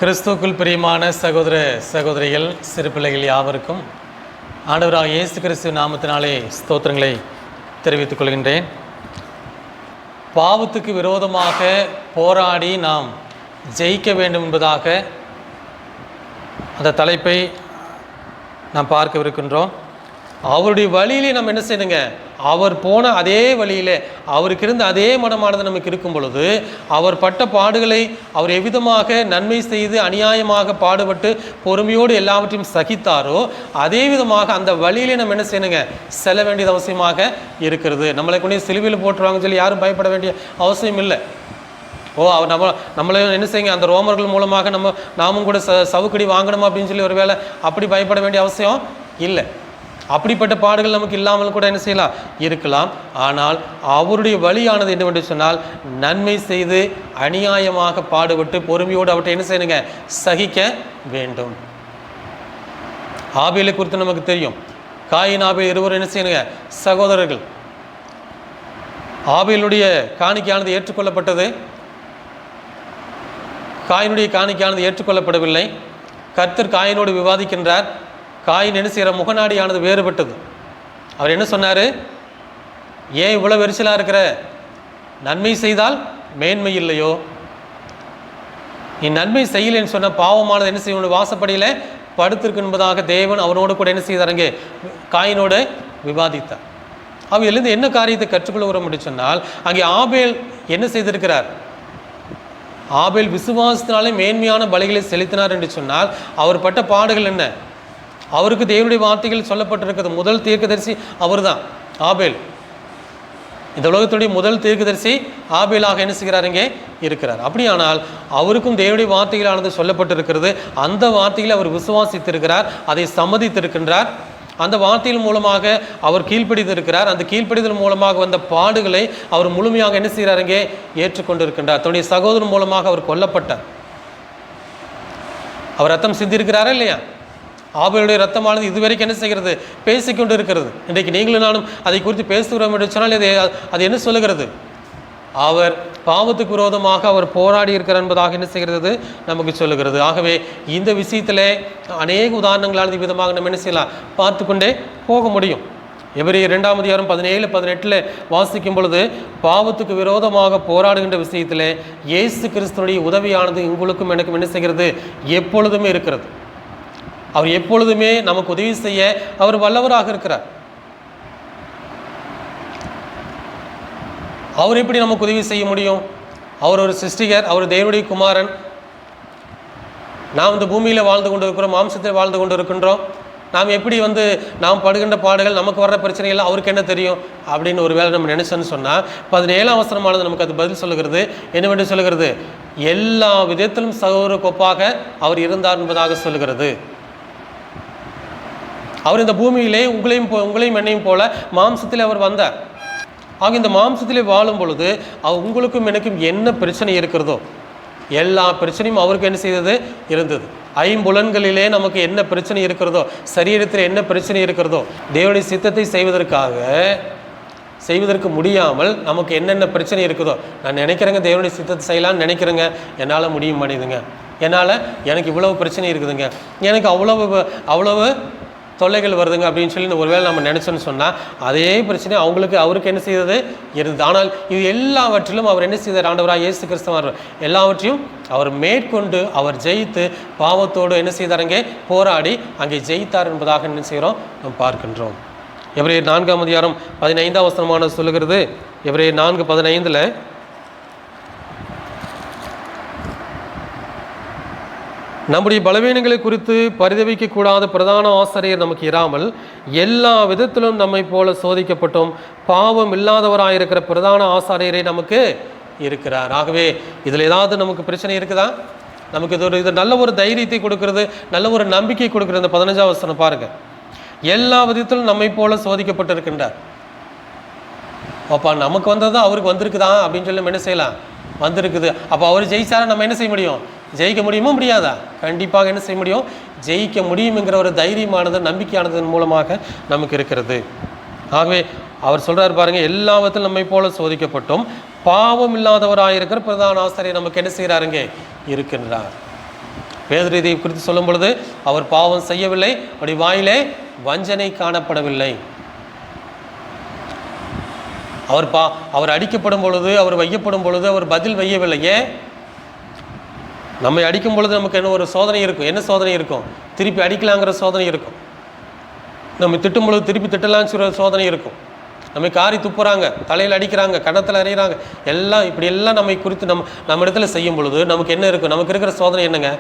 கிறிஸ்துவுக்குள் பிரியமான சகோதர சகோதரிகள், சிறு பிள்ளைகள் யாவருக்கும் ஆண்டவராக இயேசு கிறிஸ்து நாமத்தினாலே ஸ்தோத்திரங்களை தெரிவித்துக் கொள்கின்றேன். பாவத்துக்கு விரோதமாக போராடி நாம் ஜெயிக்க வேண்டும் என்பதாக அந்த தலைப்பை நாம் பார்க்கவிருக்கின்றோம். அவருடைய வழியிலே நம்ம என்ன செய்யணுங்க, அவர் போன அதே வழியிலே அவருக்கு இருந்த அதே மனமானது நமக்கு இருக்கும் பொழுது, அவர் பட்ட பாடுகளை அவர் எவ்விதமாக நன்மை செய்து அநியாயமாக பாடுபட்டு பொறுமையோடு எல்லாவற்றையும் சகித்தாரோ, அதே விதமாக அந்த வழியிலே நம்ம என்ன செய்யணுங்க, செல்ல வேண்டியது அவசியமாக இருக்கிறது. நம்மளை கொண்டு சிலுவையில் போட்டுருவாங்கன்னு சொல்லி யாரும் பயப்பட வேண்டிய அவசியம் இல்லை. அவர் நம்மளை என்ன செய்யுங்க, அந்த ரோமர்கள் மூலமாக நாமும் கூட சவுக்கடி வாங்கணும் அப்படின்னு சொல்லி ஒரு வேளை அப்படி பயப்பட வேண்டிய அவசியம் இல்லை. அப்படிப்பட்ட பாடுகள் நமக்கு இல்லாமல் கூட என்ன செய்யலாம், இருக்கலாம். ஆனால் அவருடைய வழியானது என்னவென்று சொன்னால், நன்மை செய்து அநியாயமாக பாடுபட்டு பொறுமையோடு அவற்றை என்ன செய்யணுங்க, சகிக்க வேண்டும். ஆபேலை குறித்து நமக்கு தெரியும். காயின் ஆபேல் இருவரும் என்ன செய்யணுங்க, சகோதரர்கள். ஆபேலுடைய காணிக்கையானது ஏற்றுக்கொள்ளப்பட்டது, காயினுடைய காணிக்கையானது ஏற்றுக்கொள்ளப்படவில்லை. கர்த்தர் காயினோடு விவாதிக்கின்றார். காயின் என்ன செய்கிற முகநாடியானது வேறுபட்டது. அவர் என்ன சொன்னார், ஏன் இவ்வளோ வெறிச்சலாக இருக்கிற, நன்மை செய்தால் மேன்மை இல்லையோ, நீ நன்மை செய்யலைன்னு சொன்ன பாவமானது என்ன செய்யணும், வாசப்படியில் படுத்திருக்கு என்பதாக தேவன் அவனோடு கூட என்ன செய்தாருங்க, காயினோடு விவாதித்தார். அவையிலிருந்து என்ன காரியத்தை கற்றுக்கொள்ள வர முடியும் சொன்னால், அங்கே ஆபேல் என்ன செய்திருக்கிறார், ஆபேல் விசுவாசத்தினாலே மேன்மையான பலிகளை செலுத்தினார் என்று சொன்னால், அவர் பட்ட பாடுகள் என்ன, அவருக்கு தேவனுடைய வார்த்தைகள் சொல்லப்பட்டிருக்கிறது. முதல் தீர்க்கதரிசி அவர் தான், ஆபேல். இந்த உலகத்துடைய முதல் தீர்க்கதரிசி ஆபேலாக என்ன செய்கிறார், இங்கே இருக்கிறார். அப்படியானால் அவருக்கும் தேவனுடைய வார்த்தைகளானது சொல்லப்பட்டிருக்கிறது. அந்த வார்த்தைகளை அவர் விசுவாசித்திருக்கிறார், அதை சம்மதித்திருக்கின்றார். அந்த வார்த்தையின் மூலமாக அவர் கீழ்ப்படித்திருக்கிறார். அந்த கீழ்ப்படிதல் மூலமாக வந்த பாடுகளை அவர் முழுமையாக என்ன செய்கிறார், இங்கே ஏற்றுக்கொண்டிருக்கின்றார். தன்னுடைய சகோதரன் மூலமாக அவர் கொல்லப்பட்டார். அவர் ரத்தம் சிந்திருக்கிறாரா இல்லையா? ஆபேலுடைய ரத்தமானது இதுவரைக்கும் என்ன செய்கிறது, பேசிக்கொண்டு இருக்கிறது. இன்றைக்கு நீங்களும் நானும் அதை குறித்து பேசுகிறோம் என்று சொன்னால் அது என்ன சொல்லுகிறது, அவர் பாவத்துக்கு விரோதமாக அவர் போராடி இருக்கிறார் என்பதாக என்ன செய்கிறது, நமக்கு சொல்லுகிறது. ஆகவே இந்த விஷயத்தில் அநேக உதாரணங்களானது விதமாக நம்ம என்ன செய்யலாம், பார்த்து கொண்டே போக முடியும். எபிரேயர் 2:17-18 வாசிக்கும் பொழுது, பாவத்துக்கு விரோதமாக போராடுகின்ற விஷயத்தில் இயேசு கிறிஸ்துவுடைய உதவியானது உங்களுக்கும் எனக்கும் என்ன செய்கிறது, எப்பொழுதுமே இருக்கிறது. அவர் எப்பொழுதுமே நமக்கு உதவி செய்ய அவர் வல்லவராக இருக்கிறார். அவர் எப்படி நமக்கு உதவி செய்ய முடியும்? அவர் ஒரு சிருஷ்டிகர், அவர் தேவனுடைய குமாரன். நாம் இந்த பூமியில் வாழ்ந்து கொண்டு இருக்கிறோம், மாம்சத்தில் வாழ்ந்து கொண்டு இருக்கின்றோம். நாம் எப்படி நாம் படுகின்ற பாடுகள், நமக்கு வர்ற பிரச்சனைகள் அவருக்கு என்ன தெரியும் அப்படின்னு ஒரு வேளை நம்ம நினைச்சோன்னு சொன்னால், 17ஆம் வசனமானது நமக்கு அது பதில் சொல்லுகிறது. என்னவென்று சொல்லுகிறது, எல்லா விதத்திலும் சகோதரருக்கு ஒப்பாக அவர் இருந்தார் என்பதாக சொல்லுகிறது. அவர் இந்த பூமியிலே உங்களையும் என்னையும் போல மாம்சத்தில் அவர் வந்தார். ஆக இந்த மாம்சத்திலே வாழும் பொழுது உங்களுக்கும் எனக்கும் என்ன பிரச்சனை இருக்கிறதோ எல்லா பிரச்சனையும் அவருக்கு என்ன செய்தது, இருந்தது. ஐம்புலன்களிலே நமக்கு என்ன பிரச்சனை இருக்கிறதோ, சரீரத்தில் என்ன பிரச்சனை இருக்கிறதோ, தேவனுடைய சித்தத்தை செய்வதற்கு முடியாமல் நமக்கு என்னென்ன பிரச்சனை இருக்குதோ, நான் நினைக்கிறேங்க தேவனுடைய சித்தத்தை செய்யலான்னு நினைக்கிறேங்க, என்னால் முடிய மாட்டேங்குதுங்க, எனக்கு இவ்வளவு பிரச்சனை இருக்குதுங்க, எனக்கு அவ்வளவு தொல்லைகள் வருதுங்க அப்படின்னு சொல்லி ஒருவேளை நம்ம நினச்சோன்னு சொன்னால், அதே பிரச்சனை அவருக்கு என்ன செய்தது இருந்தது. ஆனால் இது எல்லாவற்றிலும் அவர் என்ன செய்தார், ஆண்டவராக இயேசு கிறிஸ்துவர் எல்லாவற்றையும் அவர் மேற்கொண்டு அவர் ஜெயித்து பாவத்தோடு என்ன செய்தார், அங்கே போராடி அங்கே ஜெயித்தார் என்பதாக என்ன செய்கிறோம், நாம் பார்க்கின்றோம். எபிரேயர் 4:15 சொல்லுகிறது. எபிரேயர் 4:15 நம்முடைய பலவீனங்களை குறித்து பரிதவிக்கக்கூடாத பிரதான ஆசிரியர் நமக்கு இராமல் எல்லா விதத்திலும் நம்மை போல சோதிக்கப்பட்டோம் பாவம் இல்லாதவராயிருக்கிற பிரதான ஆசாரியரே நமக்கு இருக்கிறார். ஆகவே இதில் ஏதாவது நமக்கு பிரச்சனை இருக்குதா? நமக்கு இது நல்ல ஒரு தைரியத்தை கொடுக்கிறது, நல்ல ஒரு நம்பிக்கை கொடுக்கிறது. இந்த 15ஆம் வசனம் பாருங்க, எல்லா விதத்திலும் நம்மை போல சோதிக்கப்பட்டிருக்கின்றார். அப்போ நமக்கு வந்தது அவருக்கு வந்திருக்குதா அப்படின்னு சொல்லி நம்ம என்ன செய்யலாம், வந்திருக்குது. அப்போ அவர் ஜெயிச்சாரா நம்ம என்ன செய்ய முடியும், ஜெயிக்க முடியுமா முடியாதா? கண்டிப்பாக என்ன செய்ய முடியும், ஜெயிக்க முடியும் என்கிற ஒரு தைரியமானது நம்பிக்கையானதன் மூலமாக நமக்கு இருக்கிறது. ஆகவே அவர் சொல்கிறார் பாருங்க, எல்லாவற்றிலும் நம்மை போல சோதிக்கப்பட்டோம் பாவம் இல்லாதவராயிருக்கிற பிரதான ஆசிரியர் நமக்கு என்ன செய்கிறாருங்க, இருக்கின்றார். பேதுரு இதை குறித்து சொல்லும் பொழுது, அவர் பாவம் செய்யவில்லை, அவருடைய வாயிலே வஞ்சனை காணப்படவில்லை. அவர் அடிக்கப்படும் பொழுது, அவர் வையப்படும் பொழுது அவர் பதில் வையவில்லை. ஏன்? நம்மை அடிக்கும் பொழுது நமக்கு என்ன ஒரு சோதனை இருக்கும். என்ன சோதனை இருக்கும்? திருப்பி அடிக்கலாங்கிற சோதனை இருக்கும். நம்ம திட்டும் பொழுது திருப்பி திட்டலான்னு சொல்கிற சோதனை இருக்கும். நம்மை காரி துப்புறாங்க, தலையில் அடிக்கிறாங்க, கன்னத்தில் அறிகிறாங்க, எல்லாம் இப்படி எல்லாம் நம்மை குறித்து நம்ம இடத்துல செய்யும் பொழுது நமக்கு என்ன இருக்கும்? நமக்கு இருக்கிற சோதனை என்னங்க?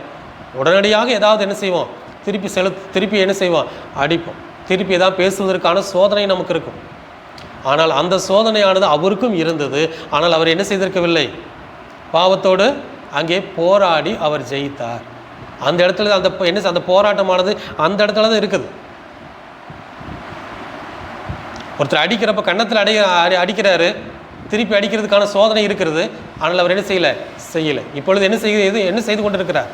உடனடியாக ஏதாவது என்ன செய்வோம்? திருப்பி என்ன செய்வோம்? அடிப்போம். திருப்பி ஏதாவது பேசுவதற்கான சோதனை நமக்கு இருக்கும். ஆனால் அந்த சோதனையானது அவருக்கும் இருந்தது. ஆனால் அவர் என்ன செய்திருக்கவில்லை? பாவத்தோடு அங்கே போராடி அவர் ஜெயித்தார். அந்த இடத்துல அந்த போராட்டமானது அந்த இடத்துல தான் இருக்குது. ஒருத்தர் அடிக்கிறப்ப கன்னத்தில் அடிக்கிறாரு, திருப்பி அடிக்கிறதுக்கான சோதனை இருக்கிறது. ஆனால் அவர் என்ன செய்யலை. இப்பொழுது என்ன செய்து கொண்டிருக்கிறார்?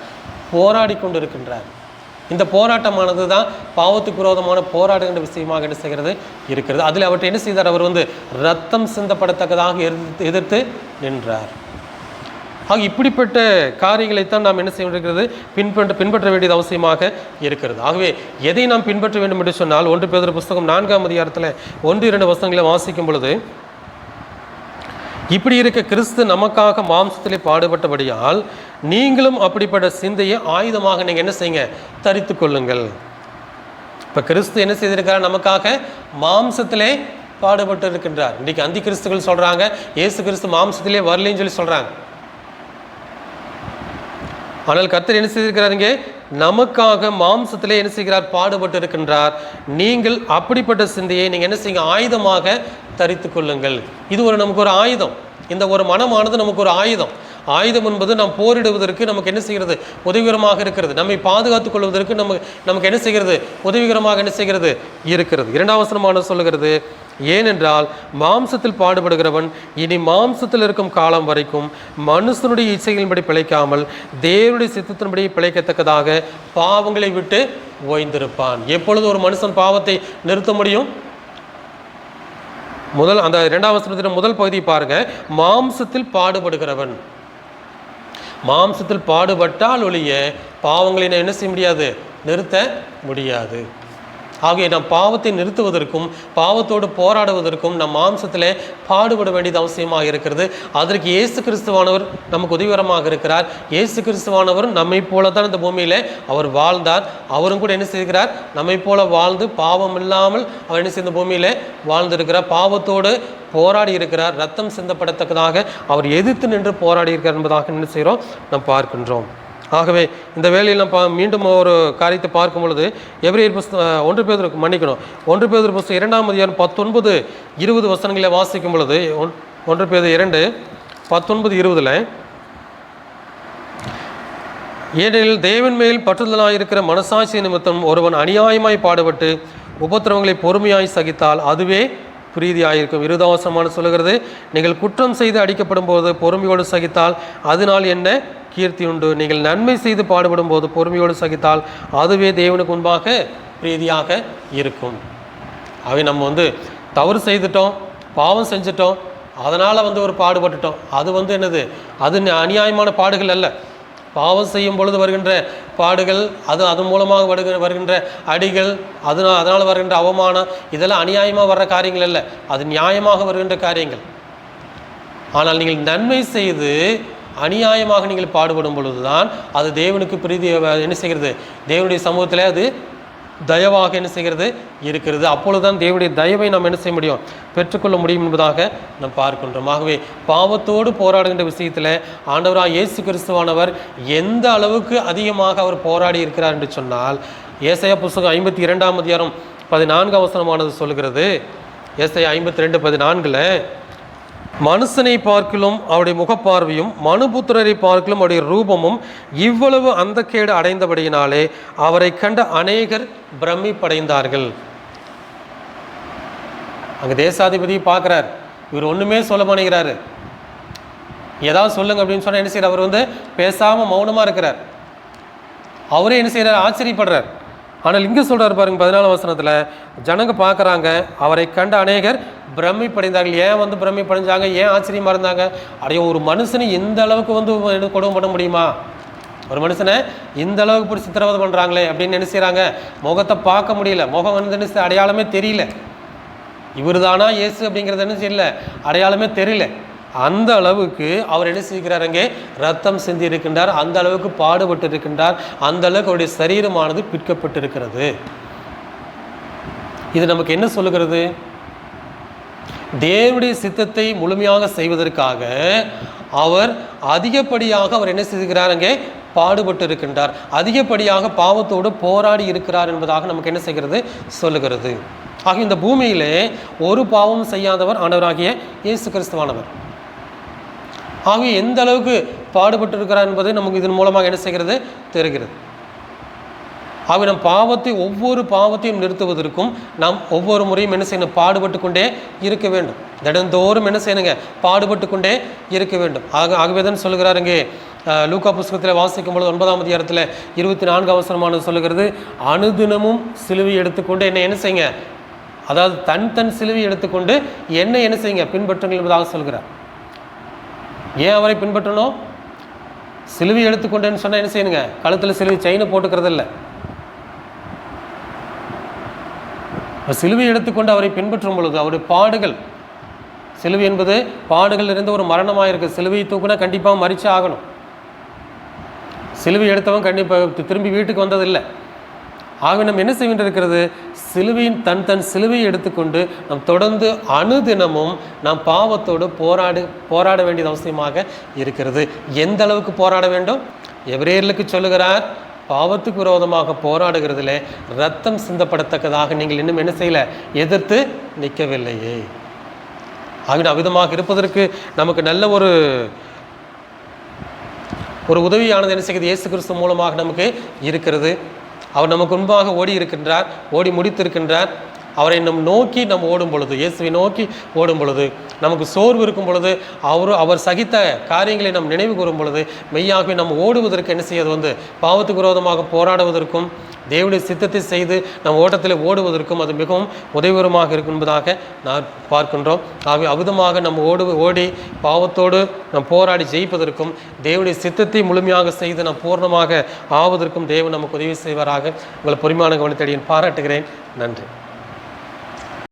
போராடி கொண்டு இருக்கின்றார். இந்த போராட்டமானது தான் பாவத்துக்கு விரோதமான போராடுகின்ற விஷயமாக என்ன செய்கிறது இருக்கிறது. அதில் அவர்கிட்ட என்ன செய்தார்? அவர் ரத்தம் சிந்தப்படத்தக்கதாக எதிர்த்து நின்றார். ஆக இப்படிப்பட்ட காரியங்களைத்தான் நாம் என்ன செய்ய வேண்டியிருக்கிறது? பின்பற்ற வேண்டியது அவசியமாக இருக்கிறது. ஆகவே எதை நாம் பின்பற்ற வேண்டும் என்று சொன்னால், 1 பேதுரு புஸ்தகம் 4ஆம் அதிகாரத்தில் 1-2 வசனங்களை வாசிக்கும் பொழுது, இப்படி இருக்க கிறிஸ்து நமக்காக மாம்சத்திலே பாடுபட்டபடியால் நீங்களும் அப்படிப்பட்ட சிந்தையை ஆயுதமாக நீங்கள் என்ன செய்யுங்க? தரித்து கொள்ளுங்கள். இப்போ கிறிஸ்து என்ன செய்திருக்கிறார்? நமக்காக மாம்சத்திலே பாடுபட்டு இருக்கின்றார். இன்றைக்கு அந்தி கிறிஸ்துகள் சொல்கிறாங்க, இயேசு கிறிஸ்து மாம்சத்திலே வரலைன்னு சொல்லி சொல்கிறாங்க. ஆனால் கர்த்தர் என்ன செய்திருக்கிறாருங்க? நமக்காக மாம்சத்திலே என்ன செய்கிறார்? பாடுபட்டு இருக்கின்றார். நீங்கள் அப்படிப்பட்ட சிந்தையை நீங்கள் என்ன செய்யுங்க? ஆயுதமாக தரித்து கொள்ளுங்கள். இது நமக்கு ஒரு ஆயுதம். இந்த ஒரு மனமானது நமக்கு ஒரு ஆயுதம். ஆயுதம் என்பது நாம் போரிடுவதற்கு நமக்கு என்ன செய்கிறது? உதவிகரமாக இருக்கிறது. நம்மை பாதுகாத்துக் கொள்வதற்கு நமக்கு என்ன செய்கிறது? உதவிகரமாக என்ன செய்கிறது? இருக்கிறது. 2ஆம் வசனமானது சொல்லுகிறது, ஏனென்றால் மாம்சத்தில் பாடுபடுகிறவன் இனி மாம்சத்தில் இருக்கும் காலம் வரைக்கும் மனுஷனுடைய இச்சைகளின்படி பிழைக்காமல் தேவனுடைய சித்தத்தின்படி பிழைக்கத்தக்கதாக பாவங்களை விட்டு ஓய்ந்திருப்பான். எப்பொழுது ஒரு மனுஷன் பாவத்தை நிறுத்த முடியும்? அந்த 2ஆம் வசனத்தின் முதல் பகுதியை பாருங்க. மாம்சத்தில் பாடுபடுகிறவன், மாம்சத்தில் பாடுபட்டால் ஒழிய பாவங்களை என்ன செய்ய முடியாது? நிறுத்த முடியாது. ஆகிய நாம் பாவத்தை நிறுத்துவதற்கும் பாவத்தோடு போராடுவதற்கும் நம் மாம்சத்திலே பாடுபட வேண்டியது அவசியமாக இருக்கிறது. அதற்கு இயேசு கிறிஸ்துவானவர் நமக்கு உதவிகரமாக இருக்கிறார். இயேசு கிறிஸ்துவானவர் நம்மை போல தான் இந்த பூமியில் அவர் வாழ்ந்தார். அவரும் கூட என்ன செய்கிறார்? நம்மை போல வாழ்ந்து பாவம் இல்லாமல் அவர் என்ன செய்த பூமியில் வாழ்ந்திருக்கிறார். பாவத்தோடு போராடி இருக்கிறார். ரத்தம் சிந்தப்படத்தக்கதாக அவர் எதிர்த்து நின்று போராடி இருக்கிறார் என்பதாக என்ன செய்கிறோம்? நாம் பார்க்கின்றோம். ஆகவே இந்த வேளையில் நாம் மீண்டும் ஒரு காரியத்தை பார்க்கும் பொழுது, எபிரேயர் புஸ்தகம் 1 பேதுரு மன்னிக்கணும் 1 பேதுரு புஸ்தகம் 2ஆம் அதிகாரம் 19-20 வசனங்களை வாசிக்கும் பொழுது, 1 பேதுரு 2:19-20 ஏனெனில் தேவன் மேல் பற்றுதலாக இருக்கிற மனசாட்சி நிமித்தம் ஒருவன் அநியாயமாய் பாடுபட்டு உபத்திரவங்களை பொறுமையாய் சகித்தால் அதுவே பிரீதியாயிருக்கும். 20ஆம் வசனம் சொல்லுகிறது, நீங்கள் குற்றம் செய்து அடிக்கப்படும் போது பொறுமையோடு சகித்தால் அதனால் என்ன கீர்த்தி உண்டு. நீங்கள் நன்மை செய்து பாடுபடும் போது பொறுமையோடு சகித்தால் அதுவே தேவனுக்கு முன்பாக பிரீதியாக இருக்கும். அவை நம்ம தவறு செய்துட்டோம், பாவம் செஞ்சிட்டோம், அதனால் ஒரு பாடுபட்டுட்டோம். அது என்னது? அது அநியாயமான பாடுகள் அல்ல. பாவம் செய்யும் பொழுது வருகின்ற பாடுகள், அது மூலமாக வருகின்ற அடிகள், அதனால் வருகின்ற அவமானம், இதெல்லாம் அநியாயமாக வர்ற காரியங்கள் அல்ல, அது நியாயமாக வருகின்ற காரியங்கள். ஆனால் நீங்கள் நன்மை செய்து அநியாயமாக நீங்கள் பாடுபடும் பொழுது தான் அது தேவனுக்கு பிரீதி என்ன செய்கிறது? தேவனுடைய சமூகத்தில் அது தயவாக என்ன செய்கிறது? இருக்கிறது. அப்பொழுதுதான் தேவனுடைய தயவை நாம் என்ன செய்ய முடியும்? பெற்றுக்கொள்ள முடியும் என்பதாக நாம் பார்க்கின்றோம். ஆகவே பாவத்தோடு போராடுகின்ற விஷயத்தில் ஆண்டவராக இயேசு கிறிஸ்துவானவர் எந்த அளவுக்கு அதிகமாக அவர் போராடி இருக்கிறார் என்று சொன்னால், ஏசாயா புஸ்தகம் 52ஆம் அதிகாரம் 14ஆம் வசனமானது சொல்கிறது. ஏசாயா 52:14 மனுஷனை பார்க்கிலும் அவருடைய முகப்பார்வையும் மனுபுத்திரரை பார்க்கிலும் அவருடைய ரூபமும் இவ்வளவு அந்த கேடு அடைந்தபடியினாலே அவரை கண்ட அநேகர் பிரமிப்படைந்தார்கள். அங்கே தேசாதிபதி பார்க்குறார், இவர் ஒன்றுமே சொல்ல மாட்டேங்கிறாரு. ஏதாவது சொல்லுங்க அப்படின்னு சொன்னால் என்ன செய்கிறார்? அவர் பேசாமல் மௌனமாக இருக்கிறார். அவரே என்ன செய்கிறார்? ஆச்சரியப்படுறார். ஆனால் இங்கே சொல்கிறார் பாருங்க 14ஆம் வசனத்தில், ஜனங்க பார்க்குறாங்க, அவரை கண்ட அநேகர் பிரமிப்படைந்தார்கள். ஏன் பிரமிப்படைஞ்சாங்க? ஏன் ஆச்சரியமாக இருந்தாங்க? அடைய ஒரு மனுஷனை எந்த அளவுக்கு கொடுமை பண்ண முடியுமா? ஒரு மனுஷனை இந்த அளவுக்கு பிடிச்சி சித்திரவதை பண்ணுறாங்களே அப்படின்னு என்ன செய்கிறாங்க, முகத்தை பார்க்க முடியல, முகம் வந்து அடையாளமே தெரியல, இவர் தானா இயேசு அப்படிங்கிறது என்ன செய்யல, அடையாளமே தெரியல. அந்த அளவுக்கு அவர் என்ன செய்கிறார், அங்கே ரத்தம் சிந்தி இருக்கின்றார், அந்த அளவுக்கு பாடுபட்டு இருக்கின்றார், அந்த அளவுக்கு அவருடைய சரீரமானது பிற்கப்பட்டு இருக்கிறது. இது நமக்கு என்ன சொல்லுகிறது? தேவனுடைய சித்தத்தை முழுமையாக செய்வதற்காக அவர் அதிகப்படியாக அவர் என்ன செய்கிறார், அங்கே பாடுபட்டு இருக்கின்றார், அதிகப்படியாக பாவத்தோடு போராடி இருக்கிறார் என்பதாக நமக்கு என்ன செய்கிறது, சொல்லுகிறது. ஆக இந்த பூமியிலே ஒரு பாவம் செய்யாதவர் ஆண்டவராகிய இயேசு கிறிஸ்துவானவர். ஆகவே எந்த அளவுக்கு பாடுபட்டு இருக்கிறார் என்பது நமக்கு இதன் மூலமாக என்ன செய்கிறது, தெரிகிறது. ஆகவே நம் ஒவ்வொரு பாவத்தையும் நிறுத்துவதற்கும் நாம் ஒவ்வொரு முறையும் என்ன செய்யணும், பாடுபட்டு கொண்டே இருக்க வேண்டும். தினந்தோறும் என்ன செய்யணுங்க, பாடுபட்டு கொண்டே இருக்க வேண்டும். ஆகவே தான் சொல்லுகிறார் இங்கே லூக்கா புஸ்தகத்தில் வாசிக்கும் பொழுது 9ஆம் அதிகாரத்தில் 24ஆம் வசனமானது சொல்லுகிறது, அனுதினமும் சிலுவை எடுத்துக்கொண்டு என்ன செய்யுங்க, அதாவது தன் சிலுவை எடுத்துக்கொண்டு என்ன செய்யுங்க, பின்பற்றுங்கள் என்பதாக சொல்கிறார். ஏன் அவரை பின்பற்றணும்? சிலுவை எடுத்துக்கொண்டேன்னு சொன்னால் என்ன செய்யணுங்க, கழுத்தில் சிலுவை செயினை போட்டுக்கிறது இல்லை. சிலுவை எடுத்துக்கொண்டு அவரை பின்பற்றும் பொழுது அவருடைய பாடுகள், சிலுவை என்பது பாடுகள் இருந்த ஒரு மரணமாக இருக்குது. சிலுவையை தூக்குனா கண்டிப்பாக மரிச்சு ஆகணும். சிலுவை எடுத்தவன் கண்டிப்பாக திரும்பி வீட்டுக்கு வந்ததில்லை. ஆக நம்ம என்ன செய்ய வேண்டியிருக்கிறது, சிலுவையின் தன் சிலுவையை எடுத்துக்கொண்டு நாம் தொடர்ந்து அனுதினமும் நாம் பாவத்தோடு போராட வேண்டியது அவசியமாக இருக்கிறது. எந்த அளவுக்கு போராட வேண்டும்? எபிரேயர்களுக்கு சொல்லுகிறார், பாவத்துக்கு விரோதமாக போராடுகிறதுல ரத்தம் சிந்தப்படத்தக்கதாக நீங்கள் இன்னும் என்ன செய்யல, எதிர்த்து நிற்கவில்லையே. ஆகிய அவ்விதமாக இருப்பதற்கு நமக்கு நல்ல ஒரு உதவியானது என்ன செய்கிறது, இயேசு கிறிஸ்து மூலமாக நமக்கு இருக்கிறது. அவர் நமக்கு முன்பாக ஓடி இருக்கின்றார், ஓடி முடித்திருக்கின்றார். அவரை நோக்கி நம்ம ஓடும் பொழுது, இயேசுவை நோக்கி ஓடும் பொழுது, நமக்கு சோர்வு இருக்கும் பொழுது, அவர் சகித்த காரியங்களை நாம் நினைவு கூறும் பொழுது மெய்யாகவே நம்ம ஓடுவதற்கு என்ன செய்வது, பாவத்துக்கு விரோதமாக போராடுவதற்கும் தேவனுடைய சித்தத்தை செய்து நம் ஓட்டத்தில் ஓடுவதற்கும் அது மிகவும் உதவிகரமாக இருக்கும் என்பதாக நான் பார்க்கின்றோம். ஆகவே அவ்விதமாக நம்ம ஓடி பாவத்தோடு நாம் போராடி ஜெயிப்பதற்கும் தேவனுடைய சித்தத்தை முழுமையாக செய்து நாம் பூர்ணமாக ஆவதற்கும் தேவன் நமக்கு உதவி செய்வாராக. உங்களை பொறுமையான கவனத்தடியை பாராட்டுகிறேன். நன்றி.